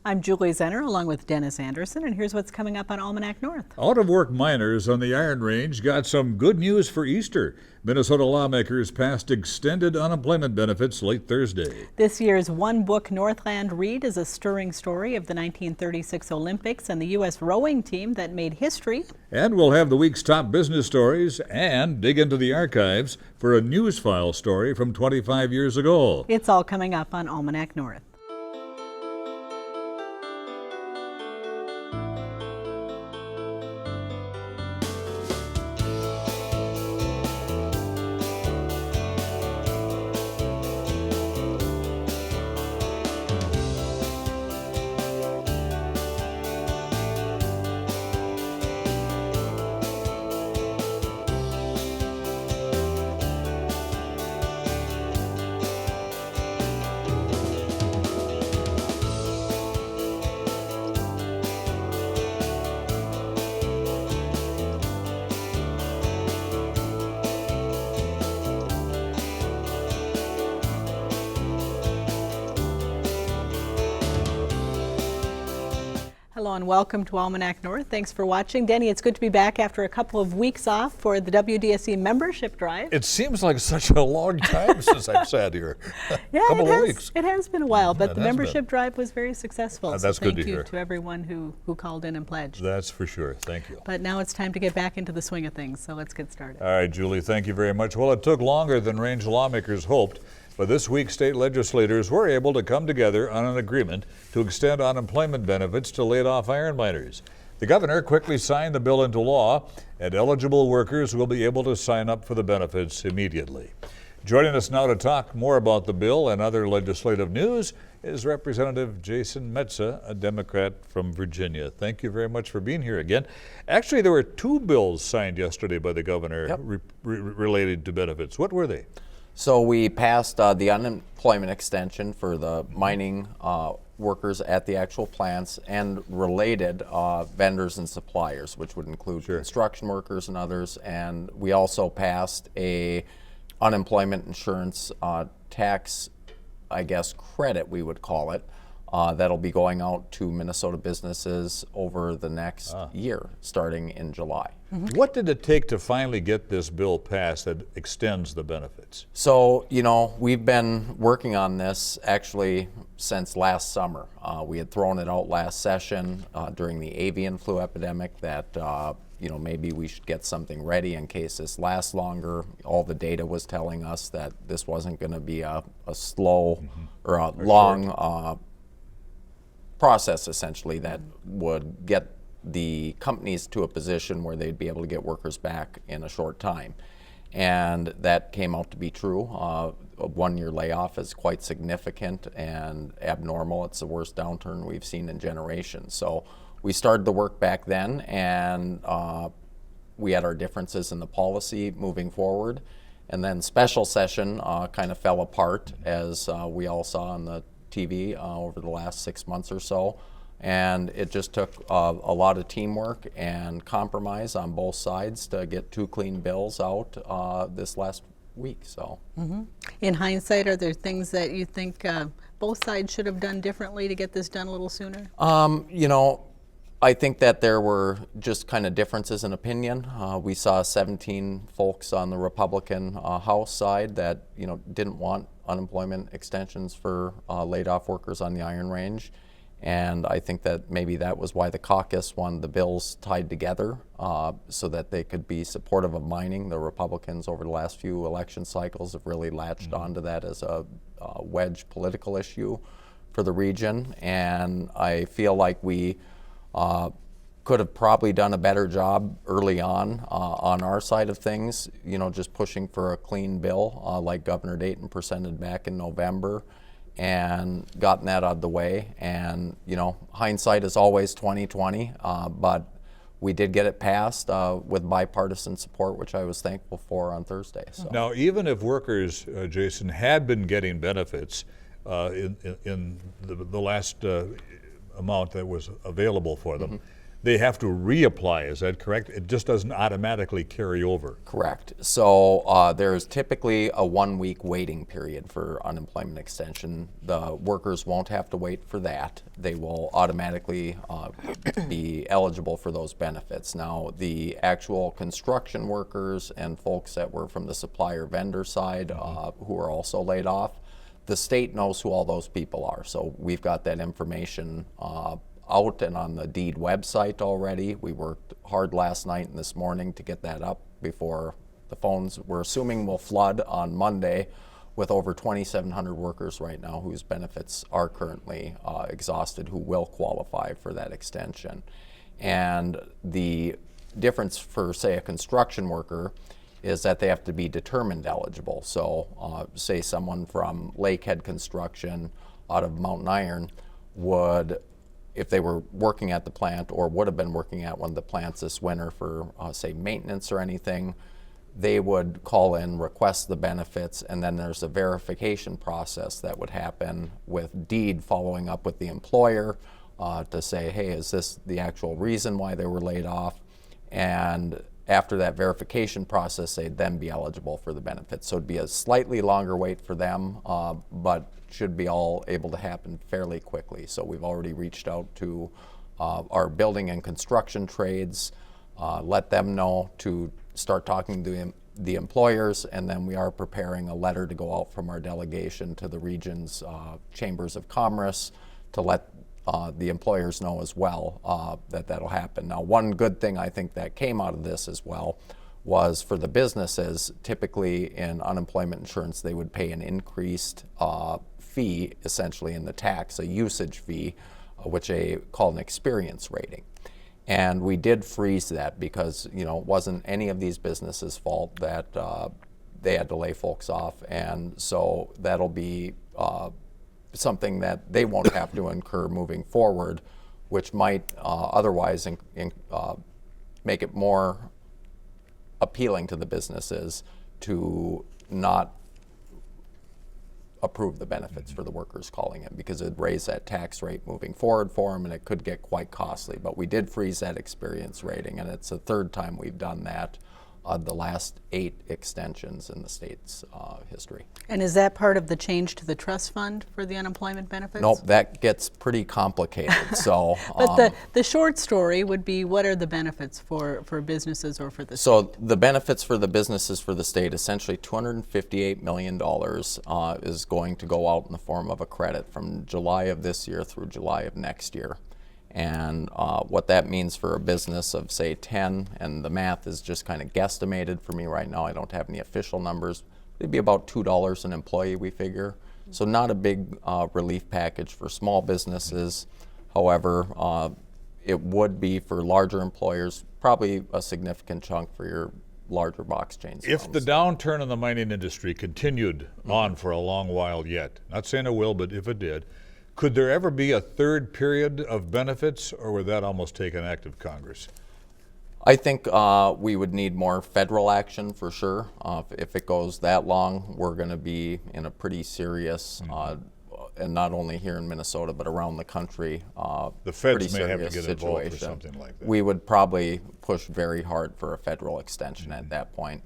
I'm Julie Zenner along with Dennis Anderson, and here's what's coming up on Almanac North. Out-of-work miners on the Iron Range got some good news for Easter. Minnesota lawmakers passed extended unemployment benefits late Thursday. This year's Book Northland read is a stirring story of the 1936 Olympics and the U.S. rowing team that made history. And we'll have the week's top business stories and dig into the archives for a news file story from 25 years ago. It's all coming up on Almanac North. Hello and welcome to Almanac North. Thanks for watching. Denny, it's good to be back after a couple of weeks off for the WDSE membership drive. It seems like such a long time since I've sat here. Yeah, couple of weeks. It has been a while, but the membership drive was very successful. That's good to hear. Thank you to everyone who called in and pledged. That's for sure. Thank you. But now it's time to get back into the swing of things, so let's get started. All right, Julie, thank you very much. Well, it took longer than range lawmakers hoped, but this week state legislators were able to come together on an agreement to extend unemployment benefits to laid-off iron miners. The governor quickly signed the bill into law, and eligible workers will be able to sign up for the benefits immediately. Joining us now to talk more about the bill and other legislative news is Representative Jason Metsa, a Democrat from Virginia. Thank you very much for being here again. Actually, there were two bills signed yesterday by the governor related to benefits. What were they? So we passed the unemployment extension for the mining workers at the actual plants and related vendors and suppliers, which would include construction workers and others. And we also passed a unemployment insurance tax, I guess, credit, we would call it, that'll be going out to Minnesota businesses over the next year, starting in July. What did it take to finally get this bill passed that extends the benefits? So, we've been working on this actually since last summer. We had thrown it out last session during the avian flu epidemic that, maybe we should get something ready in case this lasts longer. All the data was telling us that this wasn't going to be a slow or a long process, essentially, that would get the companies to a position where they'd be able to get workers back in a short time. And that came out to be true. A one-year layoff is quite significant and abnormal. It's the worst downturn we've seen in generations. So we started the work back then, and we had our differences in the policy moving forward. And then special session kind of fell apart, as we all saw on the TV over the last 6 months or so. And it just took a lot of teamwork and compromise on both sides to get two clean bills out this last week. So, In hindsight, are there things that you think both sides should have done differently to get this done a little sooner? I think that there were just kind of differences in opinion. We saw 17 folks on the Republican House side that didn't want unemployment extensions for laid off workers on the Iron Range. And I think that maybe that was why the caucus wanted the bills tied together so that they could be supportive of mining. The Republicans over the last few election cycles have really latched onto that as a wedge political issue for the region. And I feel like we could have probably done a better job early on our side of things, just pushing for a clean bill like Governor Dayton presented back in November, and gotten that out of the way. And hindsight is always 20/20, but we did get it passed with bipartisan support, which I was thankful for on Thursday. So. Now, even if workers, Jason, had been getting benefits in the last amount that was available for them, they have to reapply, is that correct? It just doesn't automatically carry over. Correct. So there's typically a 1-week waiting period for unemployment extension. The workers won't have to wait for that. They will automatically be eligible for those benefits. Now, the actual construction workers and folks that were from the supplier vendor side who are also laid off, the state knows who all those people are. So we've got that information out and on the deed website already. We worked hard last night and this morning to get that up before the phones, we're assuming, will flood on Monday with over 2,700 workers right now whose benefits are currently exhausted who will qualify for that extension. And the difference for, say, a construction worker is that they have to be determined eligible. So say someone from Lakehead Construction out of Mountain Iron would, if they were working at the plant or would have been working at one of the plants this winter for, say, maintenance or anything, they would call in, request the benefits, and then there's a verification process that would happen with deed following up with the employer to say, hey, is this the actual reason why they were laid off? And after that verification process, they'd then be eligible for the benefits. So it'd be a slightly longer wait for them, but should be all able to happen fairly quickly. So we've already reached out to our building and construction trades, let them know to start talking to the employers, and then we are preparing a letter to go out from our delegation to the region's chambers of commerce to let the employers know as well that that'll happen. Now, one good thing I think that came out of this as well was for the businesses, typically in unemployment insurance, they would pay an increased fee, essentially in the tax, a usage fee, which they call an experience rating. And we did freeze that because, you know, it wasn't any of these businesses' fault that they had to lay folks off. And so that'll be something that they won't have to incur moving forward, which might otherwise make it more appealing to the businesses to not approve the benefits for the workers calling in, because it'd raise that tax rate moving forward for them and it could get quite costly. But we did freeze that experience rating, and it's the third time we've done that, the last 8 extensions in the state's history. And is that part of the change to the trust fund for the unemployment benefits? Nope, that gets pretty complicated. So, but the short story would be, what are the benefits for businesses or for the state? So the benefits for the businesses for the state, essentially $258 million is going to go out in the form of a credit from July of this year through July of next year. And what that means for a business of, say, 10, and the math is just kind of guesstimated for me right now, I don't have any official numbers, it'd be about $2 an employee, we figure. So not a big relief package for small businesses. However, it would be for larger employers, probably a significant chunk for your larger box chains. If the downturn in the mining industry continued on for a long while yet, not saying it will, but if it did, could there ever be a third period of benefits, or would that almost take an act of Congress? I think we would need more federal action for sure. If it goes that long, we're going to be in a pretty serious, and not only here in Minnesota, but around the country, the feds pretty may have to serious get involved situation. or something like that. We would probably push very hard for a federal extension at that point,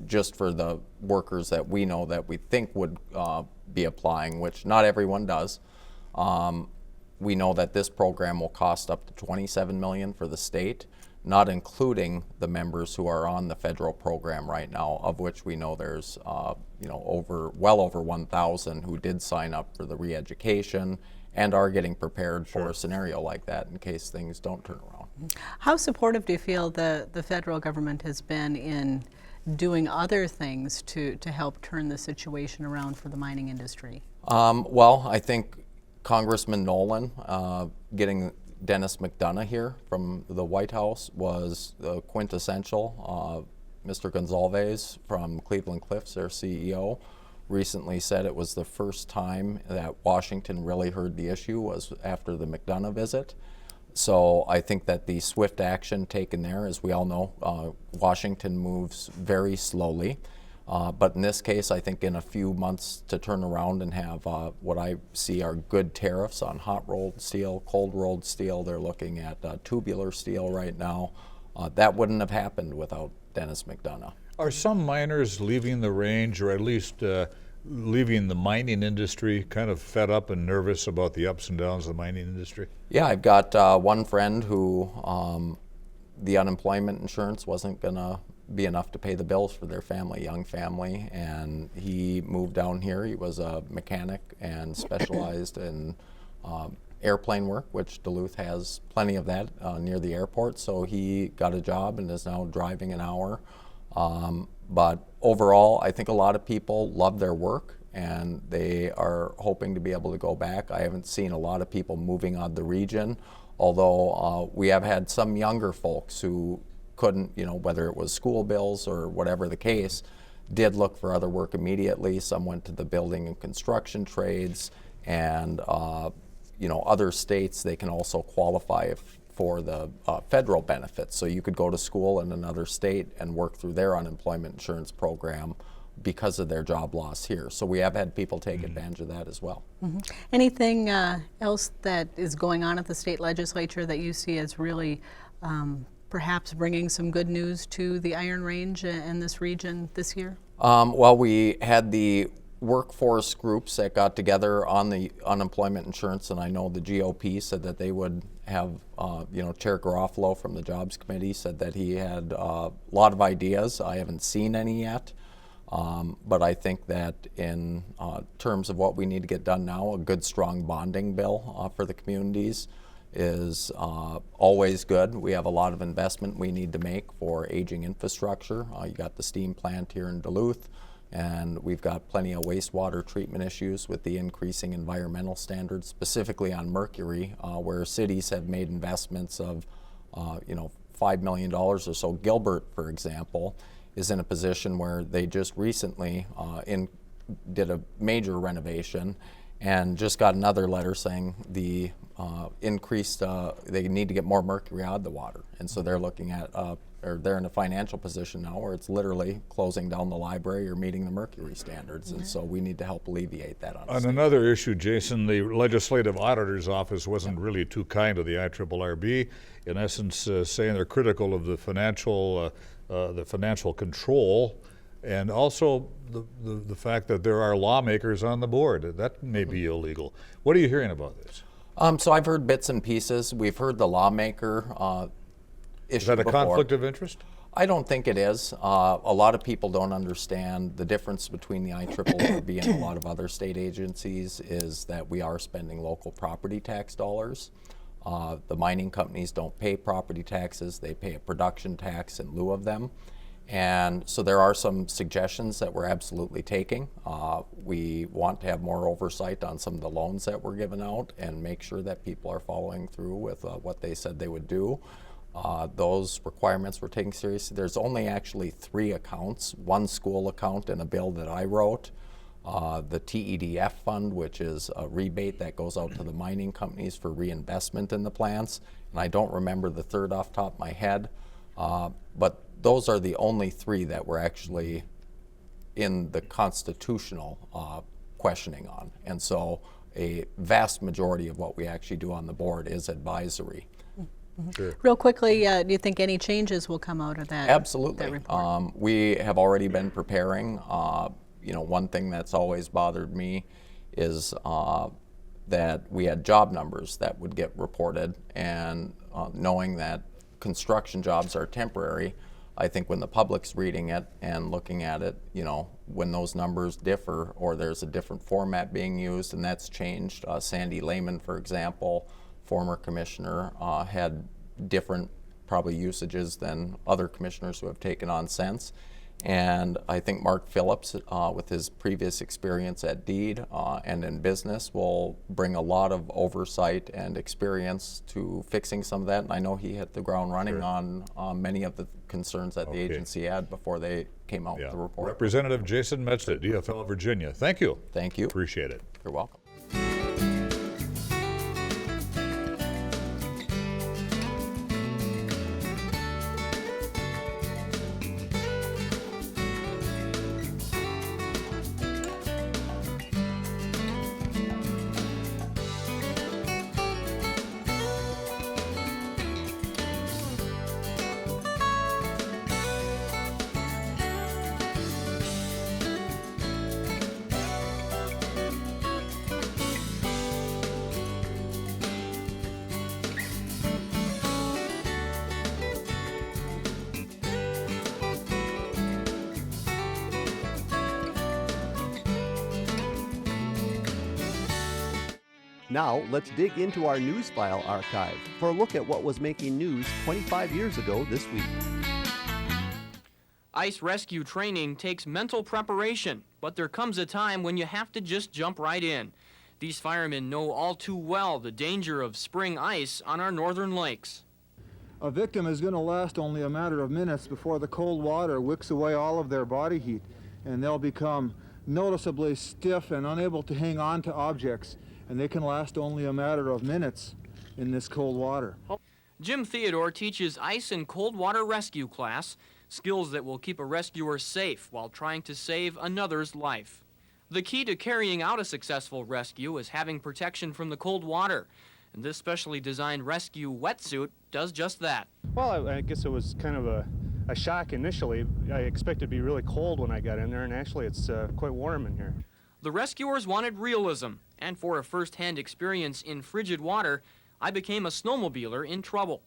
just for the workers that we know that we think would be applying, which not everyone does. We know that this program will cost up to $27 million for the state, not including the members who are on the federal program right now, of which we know there's well over 1,000 who did sign up for the re-education and are getting prepared for a scenario like that in case things don't turn around. How supportive do you feel the federal government has been in doing other things to help turn the situation around for the mining industry? Well, I think Congressman Nolan getting Dennis McDonough here from the White House was quintessential. Mr. Gonzalez from Cleveland Cliffs, their CEO, recently said it was the first time that Washington really heard the issue was after the McDonough visit. So I think that the swift action taken there, as we all know, Washington moves very slowly. But in this case, I think in a few months to turn around and have what I see are good tariffs on hot rolled steel, cold rolled steel. They're looking at tubular steel right now. That wouldn't have happened without Dennis McDonough. Are some miners leaving the range, or at least leaving the mining industry, kind of fed up and nervous about the ups and downs of the mining industry? Yeah, I've got one friend who the unemployment insurance wasn't going to be enough to pay the bills for their family, young family, and he moved down here. He was a mechanic and specialized in airplane work, which Duluth has plenty of that near the airport. So he got a job and is now driving an hour. But overall, I think a lot of people love their work and they are hoping to be able to go back. I haven't seen a lot of people moving out of the region, although we have had some younger folks who couldn't, whether it was school bills or whatever the case, did look for other work immediately. Some went to the building and construction trades, and other states, they can also qualify for the federal benefits. So you could go to school in another state and work through their unemployment insurance program because of their job loss here. So we have had people take advantage of that as well. Anything else that is going on at the state legislature that you see as really perhaps bringing some good news to the Iron Range and this region this year? Well, we had the workforce groups that got together on the unemployment insurance, and I know the GOP said that they would have, Chair Garofalo from the Jobs Committee said that he had a lot of ideas. I haven't seen any yet, but I think that in terms of what we need to get done now, a good, strong bonding bill for the communities is always good. We have a lot of investment we need to make for aging infrastructure. You got the steam plant here in Duluth, and we've got plenty of wastewater treatment issues with the increasing environmental standards, specifically on mercury, where cities have made investments of, $5 million or so. Gilbert, for example, is in a position where they just recently did a major renovation and just got another letter saying the they need to get more mercury out of the water. And so they're looking at, or they're in a financial position now where it's literally closing down the library or meeting the mercury standards. And so we need to help alleviate that. On another issue, Jason, the Legislative Auditor's Office wasn't really too kind to the IRRB, in essence saying they're critical of the financial control, and also the fact that there are lawmakers on the board. That may be illegal. What are you hearing about this? So I've heard bits and pieces. We've heard the lawmaker issue Is that a before. conflict of interest? I don't think it is. A lot of people don't understand the difference between the IRRB and a lot of other state agencies is that we are spending local property tax dollars. The mining companies don't pay property taxes. They pay a production tax in lieu of them. And so there are some suggestions that we're absolutely taking. We want to have more oversight on some of the loans that we're giving out and make sure that people are following through with what they said they would do. Those requirements we're taking seriously. There's only actually 3 accounts, one school account and a bill that I wrote. The TEDF fund, which is a rebate that goes out to the mining companies for reinvestment in the plants. And I don't remember the third off the top of my head, but those are the only 3 that we're actually in the constitutional questioning on. And so a vast majority of what we actually do on the board is advisory. Sure. Real quickly, do you think any changes will come out of that? Absolutely. That report? We have already been preparing. One thing that's always bothered me is that we had job numbers that would get reported, and knowing that construction jobs are temporary, I think when the public's reading it and looking at it, when those numbers differ or there's a different format being used, and that's changed. Sandy Lehman, for example, former commissioner, had different probably usages than other commissioners who have taken on since. And I think Mark Phillips, with his previous experience at Deed and in business, will bring a lot of oversight and experience to fixing some of that. And I know he hit the ground running on many of the concerns that the agency had before they came out with the report. Representative Jason Metsa, DFL-Virginia. Thank you. Thank you. Appreciate it. You're welcome. Now, let's dig into our news file archive for a look at what was making news 25 years ago this week. Ice rescue training takes mental preparation, but there comes a time when you have to just jump right in. These firemen know all too well the danger of spring ice on our northern lakes. A victim is going to last only a matter of minutes before the cold water wicks away all of their body heat, and they'll become noticeably stiff and unable to hang on to objects, and they can last only a matter of minutes in this cold water. Jim Theodore teaches ice and cold water rescue class, skills that will keep a rescuer safe while trying to save another's life. The key to carrying out a successful rescue is having protection from the cold water, and this specially designed rescue wetsuit does just that. Well, I guess it was kind of a shock initially. I expected it to be really cold when I got in there, and actually it's quite warm in here. The rescuers wanted realism, and for a first-hand experience in frigid water, I became a snowmobiler in trouble.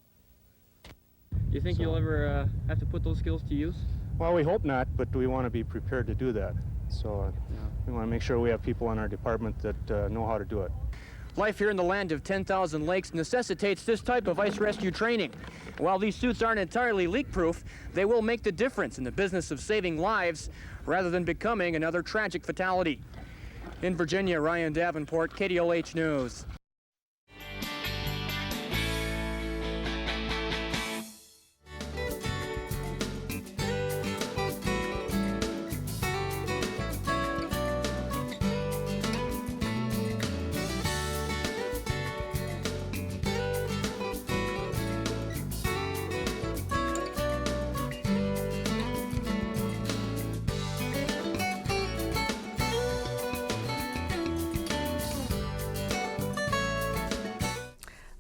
Do you think you'll ever have to put those skills to use? Well, we hope not, but we want to be prepared to do that. So we want to make sure we have people in our department that know how to do it. Life here in the land of 10,000 lakes necessitates this type of ice rescue training. While these suits aren't entirely leak-proof, they will make the difference in the business of saving lives rather than becoming another tragic fatality. In Virginia, Ryan Davenport, KDOH News.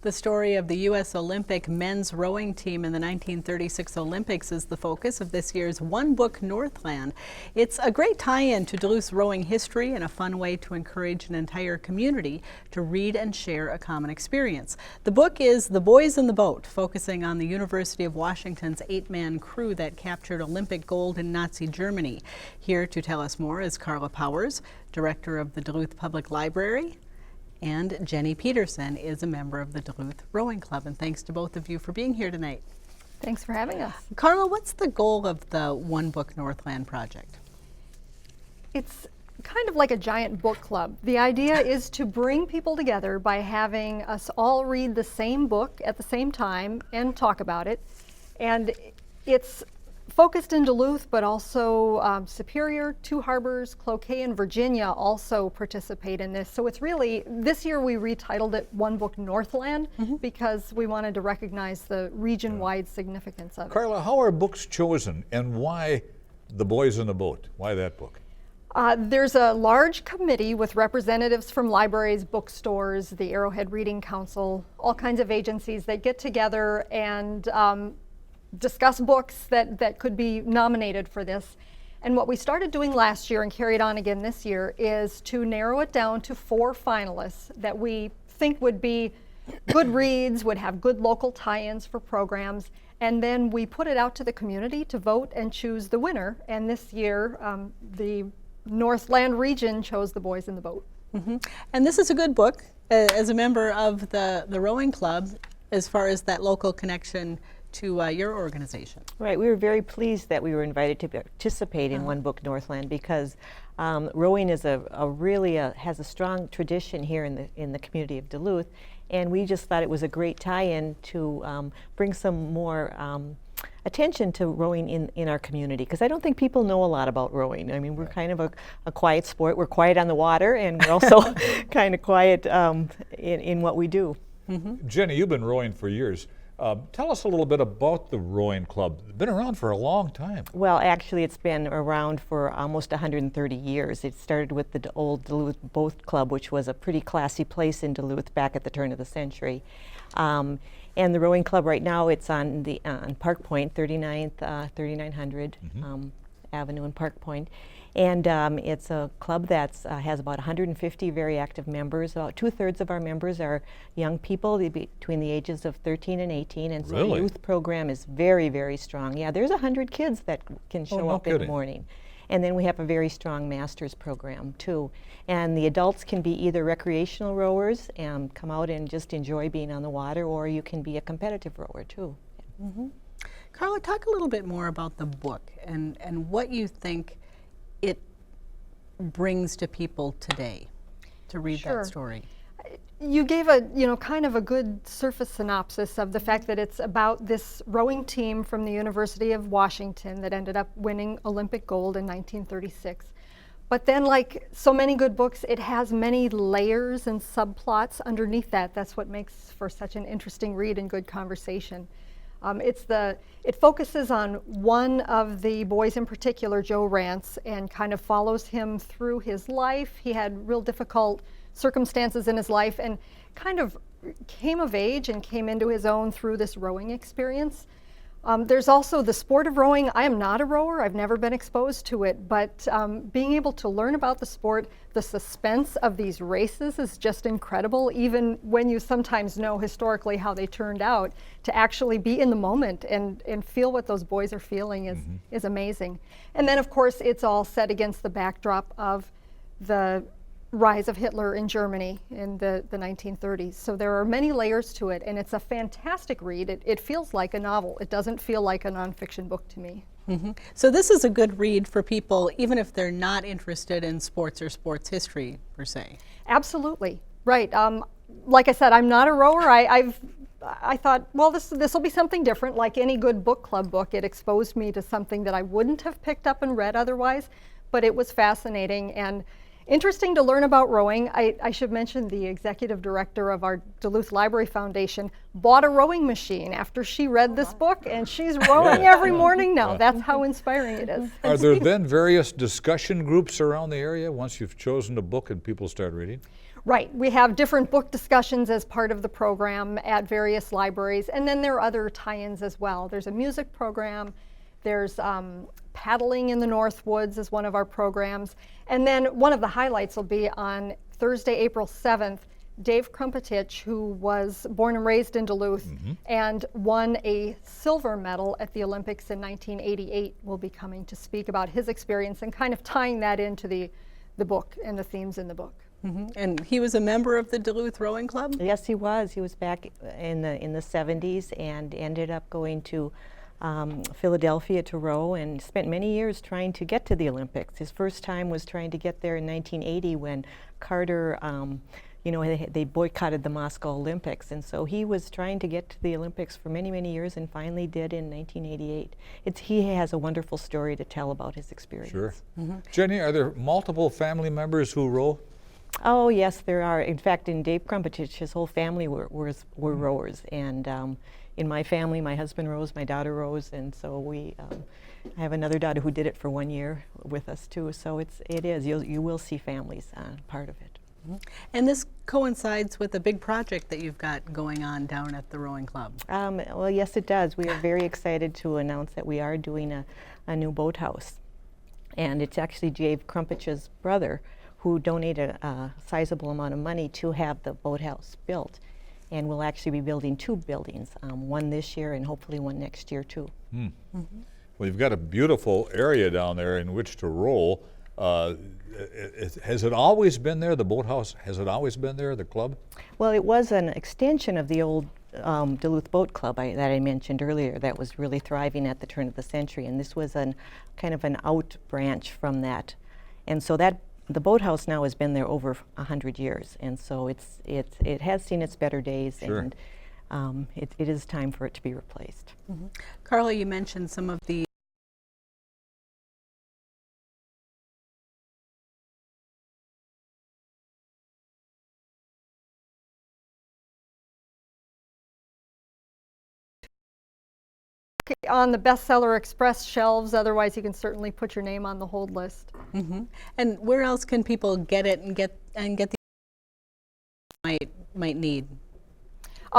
The story of the U.S. Olympic men's rowing team in the 1936 Olympics is the focus of this year's One Book Northland. It's a great tie-in to Duluth's rowing history and a fun way to encourage an entire community to read and share a common experience. The book is The Boys in the Boat, focusing on the University of Washington's 8-man crew that captured Olympic gold in Nazi Germany. Here to tell us more is Carla Powers, director of the Duluth Public Library, and Jenny Peterson is a member of the Duluth Rowing Club. And thanks to both of you for being here tonight. Thanks for having us. Carla, what's the goal of the One Book Northland project? It's kind of like a giant book club. The idea is to bring people together by having us all read the same book at the same time and talk about it. And it's focused in Duluth, but also Superior, Two Harbors, Cloquet, and Virginia also participate in this. So it's really, this year we retitled it One Book Northland because we wanted to recognize the region-wide significance of it. Carla, how are books chosen and why The Boys in the Boat? Why that book? There's a large committee with representatives from libraries, bookstores, the Arrowhead Reading Council, all kinds of agencies that get together and discuss books that could be nominated for this. And what we started doing last year and carried on again this year is to narrow it down to 4 finalists that we think would be good reads, would have good local tie-ins for programs, and then we put it out to the community to vote and choose the winner. And this year, the Northland region chose The Boys in the Boat. And this is a good book as a member of the rowing club as far as that local connection to your organization. Right, we were very pleased that we were invited to participate in One Book Northland because rowing is has a strong tradition here in the community of Duluth, and we just thought it was a great tie-in to bring some more attention to rowing in our community, because I don't think people know a lot about rowing. I mean, we're kind of a quiet sport. We're quiet on the water, and we're also kind of quiet in what we do. Jenny, you've been rowing for years. Tell us a little bit about the rowing club. It's been around for a long time. Well, actually, it's been around for almost 130 years. It started with the old Duluth Boat Club, which was a pretty classy place in Duluth back at the turn of the century. And the rowing club right now, it's on Park Point, 3900 Avenue in Park Point. And it's a club that has about 150 very active members. About 2/3 of our members are young people between the ages of 13 and 18. And so the youth program is very, very strong. Yeah, there's 100 kids that can show up in the morning. And then we have a very strong master's program too. And the adults can be either recreational rowers and come out and just enjoy being on the water, or you can be a competitive rower too. Carla, talk a little bit more about the book and what you think it brings to people today to read that story. You gave a, kind of a good surface synopsis of the fact that it's about this rowing team from the University of Washington that ended up winning Olympic gold in 1936. But then, like so many good books, it has many layers and subplots underneath that. That's what makes for such an interesting read and good conversation. It focuses on one of the boys in particular, Joe Rance, and kind of follows him through his life. He had real difficult circumstances in his life and kind of came of age and came into his own through this rowing experience. There's also the sport of rowing. I am not a rower. I've never been exposed to it, but being able to learn about the sport, the suspense of these races is just incredible, even when you sometimes know historically how they turned out. To actually be in the moment and feel what those boys are feeling is amazing. And then, of course, it's all set against the backdrop of the rise of Hitler in Germany in the 1930s. So there are many layers to it, and it's a fantastic read. It feels like a novel. It doesn't feel like a nonfiction book to me. So this is a good read for people, even if they're not interested in sports or sports history, per se. Absolutely. Right. Like I said, I'm not a rower. I thought, well, this will be something different. Like any good book club book, it exposed me to something that I wouldn't have picked up and read otherwise, but it was fascinating and interesting to learn about rowing. I should mention the executive director of our Duluth Library Foundation bought a rowing machine after she read this book, and she's rowing every morning now. That's how inspiring it is. Are there then various discussion groups around the area once you've chosen a book and people start reading? Right. We have different book discussions as part of the program at various libraries, and then there are other tie-ins as well. There's a music program. There's paddling in the North Woods is one of our programs. And then one of the highlights will be on Thursday, April 7th, Dave Krumpetich, who was born and raised in Duluth and won a silver medal at the Olympics in 1988, will be coming to speak about his experience and kind of tying that into the book and the themes in the book. And he was a member of the Duluth Rowing Club? Yes, he was. He was back in the 70s and ended up going to Philadelphia to row and spent many years trying to get to the Olympics. His first time was trying to get there in 1980 when Carter, they boycotted the Moscow Olympics, and so he was trying to get to the Olympics for many, many years and finally did in 1988. He has a wonderful story to tell about his experience. Sure. Jenny, are there multiple family members who row? Oh yes, there are. In fact, in Dave Krumpetich, his whole family were rowers, and in my family, my husband rows, my daughter rows, and so I have another daughter who did it for 1 year with us too. So it is. You will see families part of it. And this coincides with a big project that you've got going on down at the Rowing Club. Well, yes, it does. We are very excited to announce that we are doing a new boathouse, and it's actually Dave Krumpetich's brother who donated a sizable amount of money to have the boathouse built. And we'll actually be building 2 buildings, one this year and hopefully one next year too. Well, you've got a beautiful area down there in which to roll. Has it always been there, the boathouse? Has it always been there, the club? Well, it was an extension of the old Duluth Boat Club that I mentioned earlier that was really thriving at the turn of the century, and this was kind of an out branch from that. And so the boathouse now has been there over 100 years, and so it has seen its better days, Sure. and it is time for it to be replaced. Carla, you mentioned some of the On the Bestseller Express shelves, otherwise you can certainly put your name on the hold list. And where else can people get it and get the might need?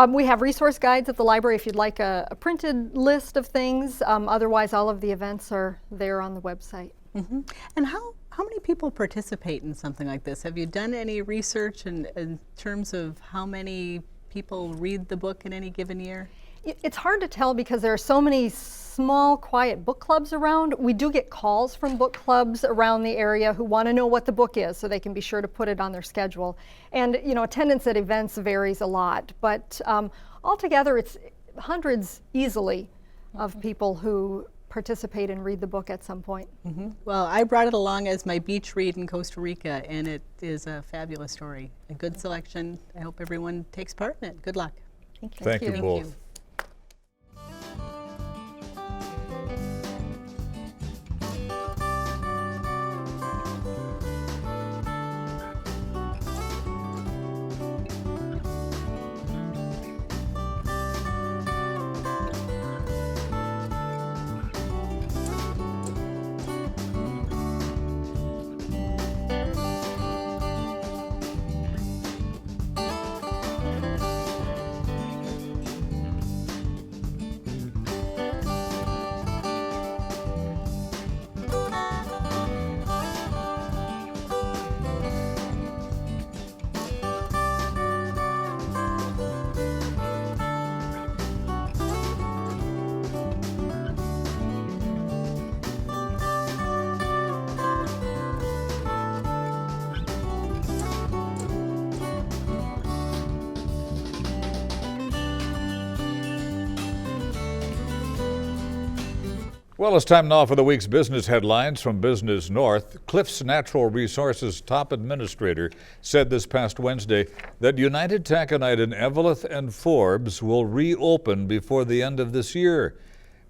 We have resource guides at the library if you'd like a printed list of things. Otherwise, all of the events are there on the website. And how many people participate in something like this? Have you done any research in terms of how many people read the book in any given year? It's hard to tell because there are so many small, quiet book clubs around. We do get calls from book clubs around the area who want to know what the book is so they can be sure to put it on their schedule. And attendance at events varies a lot, but altogether it's hundreds easily of people who participate and read the book at some point. Well, I brought it along as my beach read in Costa Rica, and it is a fabulous story. A good selection. I hope everyone takes part in it. Good luck. Thank you. Thank you both. you. Well, it's time now for the week's business headlines from Business North. Cliffs Natural Resources top administrator said this past Wednesday that United Taconite in Eveleth and Forbes will reopen before the end of this year.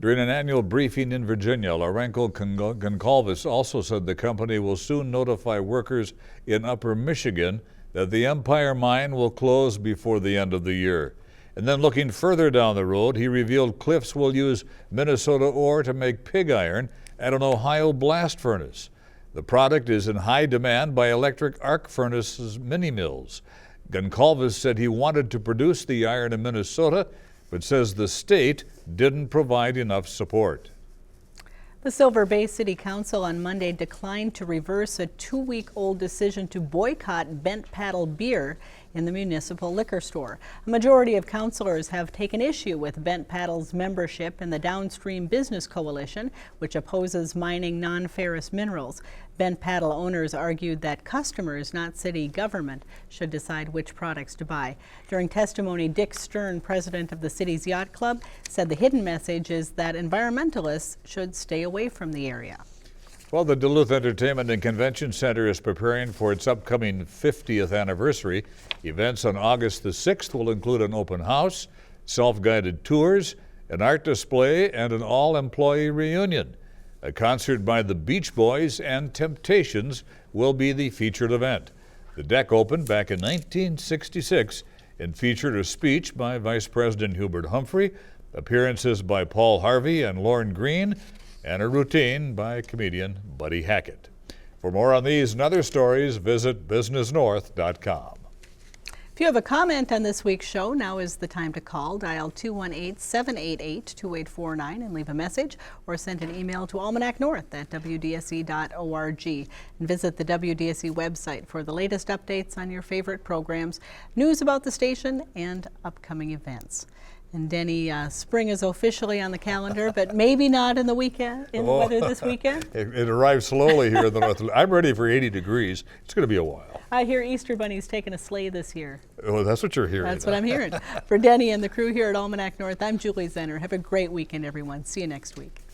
During an annual briefing in Virginia, Lourenco Goncalves also said the company will soon notify workers in Upper Michigan that the Empire Mine will close before the end of the year. And then looking further down the road, he revealed Cliffs will use Minnesota ore to make pig iron at an Ohio blast furnace. The product is in high demand by electric arc furnaces mini mills. Goncalves said he wanted to produce the iron in Minnesota, but says the state didn't provide enough support. The Silver Bay City Council on Monday declined to reverse a 2-week-old decision to boycott Bent Paddle beer in the municipal liquor store. A majority of councilors have taken issue with Bent Paddle's membership in the Downstream Business Coalition, which opposes mining non-ferrous minerals. Bent Paddle owners argued that customers, not city government, should decide which products to buy. During testimony, Dick Stern, president of the city's yacht club, said the hidden message is that environmentalists should stay away from the area. Well, the Duluth Entertainment and Convention Center is preparing for its upcoming 50th anniversary. Events on August the 6th will include an open house, self-guided tours, an art display, and an all-employee reunion. A concert by the Beach Boys and Temptations will be the featured event. The deck opened back in 1966 and featured a speech by Vice President Hubert Humphrey, appearances by Paul Harvey and Lorne Green, and a routine by comedian Buddy Hackett. For more on these and other stories, visit businessnorth.com. If you have a comment on this week's show, now is the time to call. Dial 218-788-2849 and leave a message, or send an email to almanacnorth@wdse.org. And visit the WDSE website for the latest updates on your favorite programs, news about the station, and upcoming events. And Denny, spring is officially on the calendar, but maybe not in the weekend, in the weather this weekend. It arrives slowly here in the north. I'm ready for 80 degrees. It's going to be a while. I hear Easter Bunny's taking a sleigh this year. Oh, that's what you're hearing. That's what I'm hearing. For Denny and the crew here at Almanac North, I'm Julie Zenner. Have a great weekend, everyone. See you next week.